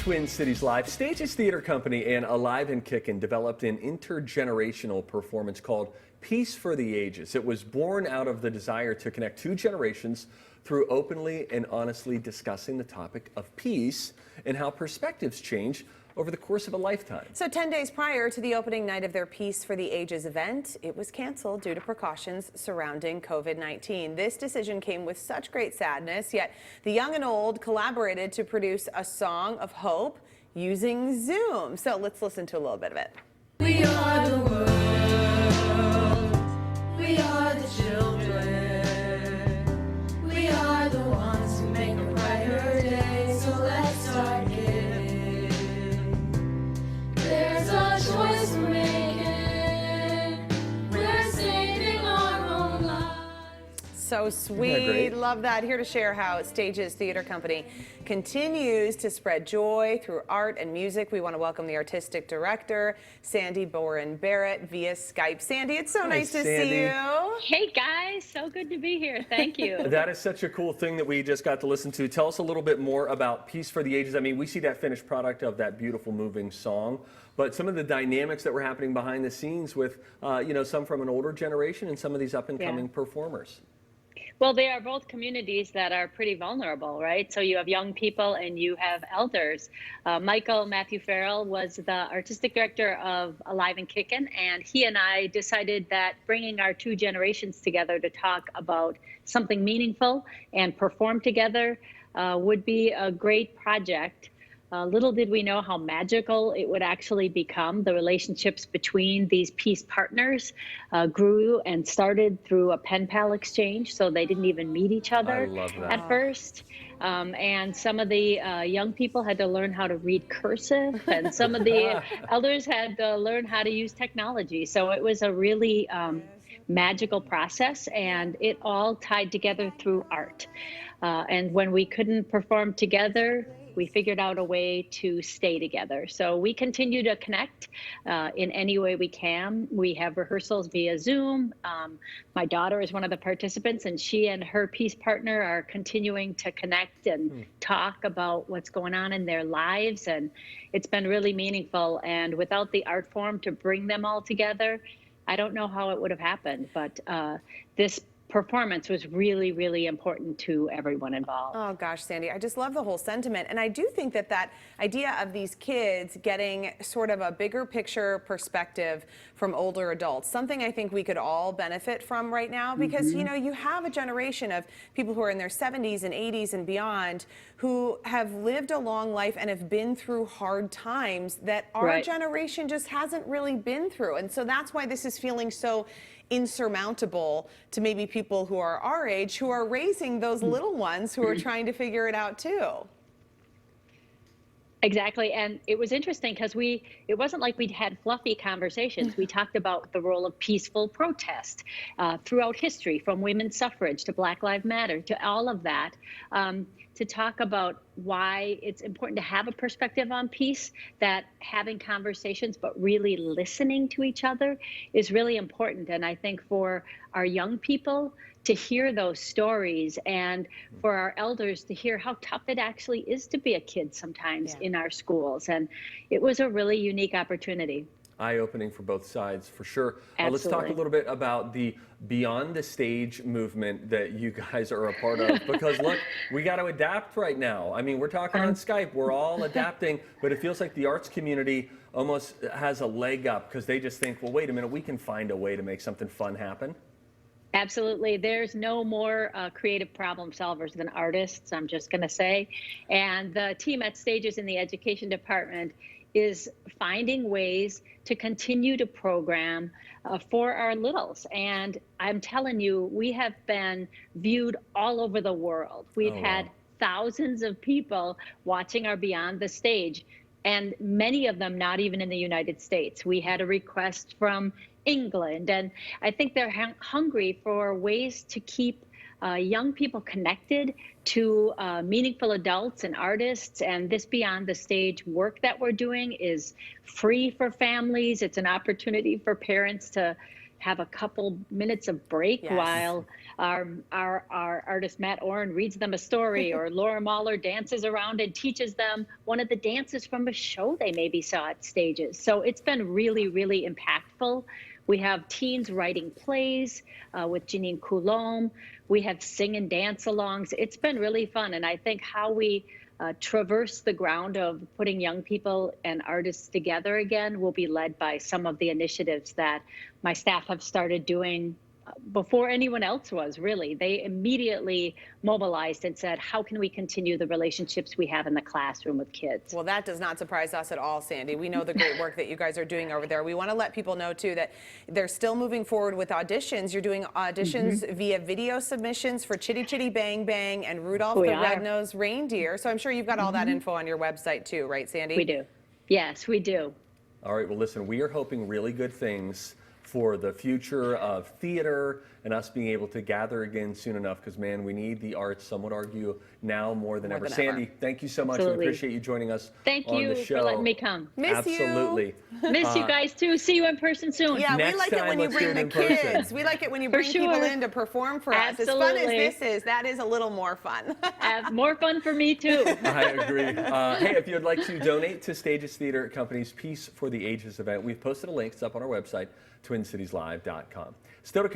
Twin Cities Live. Stages Theater Company and Alive and Kickin' developed an intergenerational performance called Peace for the Ages. It was born out of the desire to connect two generations through openly and honestly discussing the topic of peace and how perspectives change over the course of a lifetime. So 10 days prior to the opening night of their Peace for the Ages event, it was canceled due to precautions surrounding COVID-19. This decision came with such great sadness, yet the young and old collaborated to produce a song of hope using Zoom. So let's listen to a little bit of it. We are the world, we are the children, we are the ones who make a brighter day, so let's start giving. There's a choice we're making, we're saving our own lives. So sweet, love that. Here to share how Stages Theater Company continues to spread joy through art and music. We want to welcome the artistic director, Sandy Boren Barrett, via Skype. Sandy, it's so nice to see you. Hey guys, so good to be here. Thank you. That is such a cool thing that we just got to listen to. Tell us a little bit more about Peace for the Ages. I mean, we see that finished product of that beautiful, moving song, but some of the dynamics that were happening behind the scenes with, some from an older generation and some of these up-and-coming performers. Well, they are both communities that are pretty vulnerable, right? So you have young people and you have elders. Michael Matthew Farrell was the artistic director of Alive and Kickin', and he and I decided that bringing our two generations together to talk about something meaningful and perform together would be a great project. Little did we know how magical it would actually become. The relationships between these peace partners grew and started through a pen pal exchange, so they didn't even meet each other at first. And some of the young people had to learn how to read cursive, and some of the elders had to learn how to use technology. So it was a really magical process, and it all tied together through art. And when we couldn't perform together, we figured out a way to stay together. So we continue to connect in any way we can. We have rehearsals via Zoom. My daughter is one of the participants, and she and her peace partner are continuing to connect and talk about what's going on in their lives. And it's been really meaningful. And without the art form to bring them all together, I don't know how it would have happened, but this performance was really, really important to everyone involved. Oh gosh, Sandy, I just love the whole sentiment. And I do think that that idea of these kids getting sort of a bigger picture perspective from older adults, something I think we could all benefit from right now, because you have a generation of people who are in their 70s and 80s and beyond who have lived a long life and have been through hard times that our generation just hasn't really been through. And so that's why this is feeling so insurmountable to maybe people who are our age, who are raising those little ones who are trying to figure it out too. Exactly. And it was interesting because it wasn't like we'd had fluffy conversations. We talked about the role of peaceful protest throughout history, from women's suffrage to Black Lives Matter to all of that, to talk about why it's important to have a perspective on peace, that having conversations but really listening to each other is really important. And I think for our young people to hear those stories, and for our elders to hear how tough it actually is to be a kid sometimes in our schools. And it was a really unique opportunity. Eye-opening for both sides, for sure. Let's talk a little bit about the Beyond the Stage movement that you guys are a part of, because look, we got to adapt right now. I mean, we're talking on Skype, we're all adapting, but it feels like the arts community almost has a leg up because they just think, well, wait a minute, we can find a way to make something fun happen. Absolutely. There's no more creative problem solvers than artists, I'm just going to say. And the team at Stages in the education department is finding ways to continue to program for our littles. And I'm telling you, we have been viewed all over the world. We've had thousands of people watching our Beyond the Stage, and many of them not even in the United States. We had a request from England, and I think they're hungry for ways to keep young people connected to meaningful adults and artists. And this Beyond the Stage work that we're doing is free for families. It's an opportunity for parents to have a couple minutes of break Yes. while our artist Matt Oren reads them a story, or Laura Mahler dances around and teaches them one of the dances from a show they maybe saw at Stages. So it's been really, really impactful. We have teens writing plays with Janine Coulombe. We have sing and dance alongs. It's been really fun. And I think how we traverse the ground of putting young people and artists together again will be led by some of the initiatives that my staff have started doing before anyone else was, really. They immediately mobilized and said, how can we continue the relationships we have in the classroom with kids? Well, that does not surprise us at all, Sandy. We know the great work that you guys are doing over there. We want to let people know, too, that they're still moving forward with auditions. You're doing auditions via video submissions for Chitty Chitty Bang Bang and Rudolph We the are. Red-Nosed Reindeer. So I'm sure you've got all that info on your website, too, right, Sandy? We do. Yes, we do. All right, well, listen, we are hoping really good things for the future of theater and us being able to gather again soon enough, because, man, we need the arts, some would argue, now more than ever. than Sandy, ever. thank you so much. Absolutely. We appreciate you joining us Thank on you the show. for letting me come. Miss you. Absolutely. Miss you guys too. See you in person soon. Yeah, we Next like it time, when you let's do bring it the in person. kids. We like it when you For bring people sure. in to perform for us. As fun as Absolutely. this is, that is a little more fun. More fun for me too. I agree. Hey, if you'd like to donate to Stages Theater Company's Peace for the Ages event, we've posted a link. It's up on our website, twincitieslive.com. Still to